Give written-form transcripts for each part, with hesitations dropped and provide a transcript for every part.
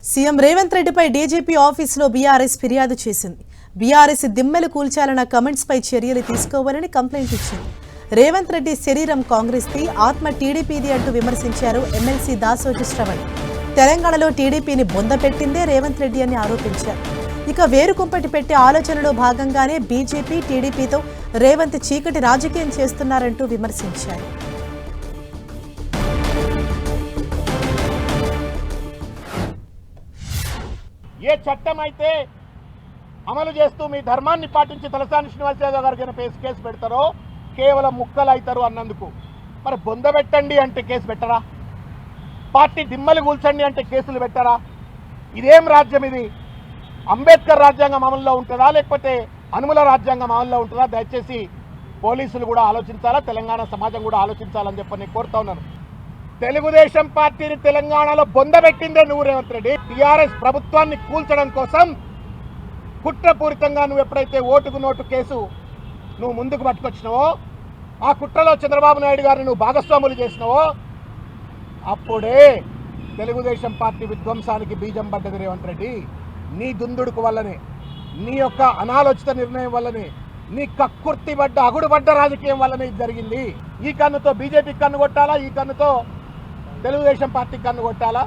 CM Revanth రెడ్డిపై DGP ఆఫీసులో BRS ఫిర్యాదు చేసింది. బీఆర్ఎస్ దిమ్మెలు కూల్చాలన్న కమెంట్స్ పై చర్యలు తీసుకోవాలని కంప్లైంట్ ఇచ్చింది. రేవంత్ రెడ్డి శరీరం కాంగ్రెస్ది, ఆత్మ టీడీపీది అంటూ విమర్శించారు ఎమ్మెల్సీ దాసోజు శ్రవణ్. తెలంగాణలో టీడీపీని బొందపెట్టిందే రేవంత్ రెడ్డి అని ఆరోపించారు. ఇక వేరుకుంపటి పెట్టే ఆలోచనలో భాగంగానే బీజేపీ టీడీపీతో రేవంత్ చీకటి రాజకీయం చేస్తున్నారంటూ విమర్శించారు. ఏ చట్టం అయితే అమలు చేస్తూ మీ ధర్మాన్ని పాటించి తలసాని శ్రీనివాస్ యాదవ్ గారికి కేసు పెడతారో కేవలం ముక్కలు అవుతారు అన్నందుకు మరి బొందబెట్టండి అంటే కేసు పెట్టరా? పార్టీ దిమ్మలు కూల్చండి అంటే కేసులు పెట్టరా? ఇదేం రాజ్యం ఇది? అంబేద్కర్ రాజ్యాంగం అమల్లో ఉంటుందా లేకపోతే అనుముల రాజ్యాంగం అమల్లో ఉంటుందా? దయచేసి పోలీసులు కూడా ఆలోచించాలా, తెలంగాణ సమాజం కూడా ఆలోచించాలని చెప్పి నేను కోరుతా ఉన్నాను. తెలుగుదేశం పార్టీని తెలంగాణలో బొందబెట్టిందే నువ్వు రేవంత్ రెడ్డి. టీఆర్ఎస్ ప్రభుత్వాన్ని కూల్చడం కోసం కుట్రపూరితంగా నువ్వు ఎప్పుడైతే ఓటుకు నోటు కేసు నువ్వు ముందుకు పట్టుకొచ్చినావో, ఆ కుట్రలో చంద్రబాబు నాయుడు గారిని నువ్వు భాగస్వాములు చేసినావో, అప్పుడే తెలుగుదేశం పార్టీ విధ్వంసానికి బీజం పడ్డది రేవంత్ రెడ్డి. నీ దుందుడుకు వల్లనే, నీ యొక్క అనాలోచిత నిర్ణయం వల్లనే, నీ కక్కుర్తిబడ్డ అగుడుబడ్డ రాజకీయం వల్లనే ఇది జరిగింది. ఈ కన్నుతో బీజేపీ కన్ను కొట్టాలా, ఈ కన్నుతో తెలుగుదేశం పార్టీ కన్ను కొట్టాలా,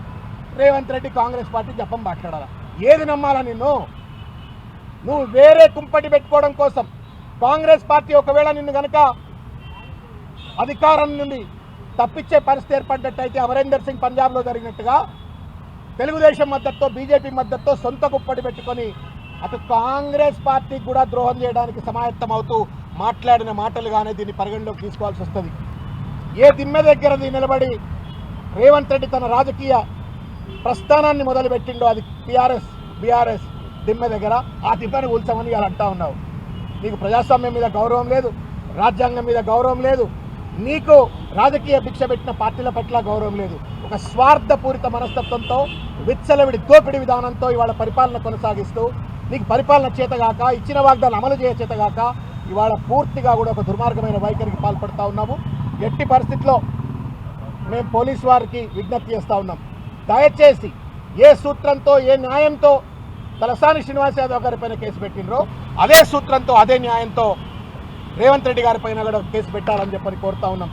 రేవంత్ రెడ్డి కాంగ్రెస్ పార్టీ జపం మాట్లాడాలా? ఏది నమ్మాలా నిన్ను? నువ్వు వేరే కుంపటి పెట్టుకోవడం కోసం కాంగ్రెస్ పార్టీ ఒకవేళ నిన్ను కనుక అధికారం నుండి తప్పించే పరిస్థితి ఏర్పడ్డట్టయితే అమరేందర్ సింగ్ పంజాబ్లో జరిగినట్టుగా తెలుగుదేశం మద్దతుతో బీజేపీ మద్దతుతో సొంత కుప్పటి పెట్టుకొని అటు కాంగ్రెస్ పార్టీకి కూడా ద్రోహం చేయడానికి సమాయత్తం అవుతూ మాట్లాడిన మాటలుగానే దీన్ని పరిగణలోకి తీసుకోవాల్సి వస్తుంది. ఏ దిమ్మె దగ్గర నిలబడి రేవంత్ రెడ్డి తన రాజకీయ ప్రస్థానాన్ని మొదలుపెట్టిండో అది బీఆర్ఎస్ దిమ్మె దగ్గర, ఆ దిమ్మెను కూల్చామని ఇలా అంటా ఉన్నావు. నీకు ప్రజాస్వామ్యం మీద గౌరవం లేదు, రాజ్యాంగం మీద గౌరవం లేదు, నీకు రాజకీయ భిక్ష పెట్టిన పార్టీల పట్ల గౌరవం లేదు. ఒక స్వార్థపూరిత మనస్తత్వంతో విచ్చలవిడి దోపిడీ విధానంతో ఇవాళ పరిపాలన కొనసాగిస్తూ నీకు పరిపాలన చేతగాక, ఇచ్చిన వాగ్దానాలు అమలు చేయ చేతగాక ఇవాళ పూర్తిగా కూడా ఒక దుర్మార్గమైన వైఖరికి పాల్పడుతూ ఉన్నాము. ఎట్టి పరిస్థితిలో మేము పోలీసు వారికి విజ్ఞప్తి చేస్తూ ఉన్నాం, దయచేసి ఏ సూత్రంతో ఏ న్యాయంతో తలసాని శ్రీనివాస్ యాదవ్ గారి పైన కేసు పెట్టినరో అదే సూత్రంతో అదే న్యాయంతో రేవంత్ రెడ్డి గారి పైన కూడా కేసు పెట్టాలని చెప్పని కోరుతా ఉన్నాం.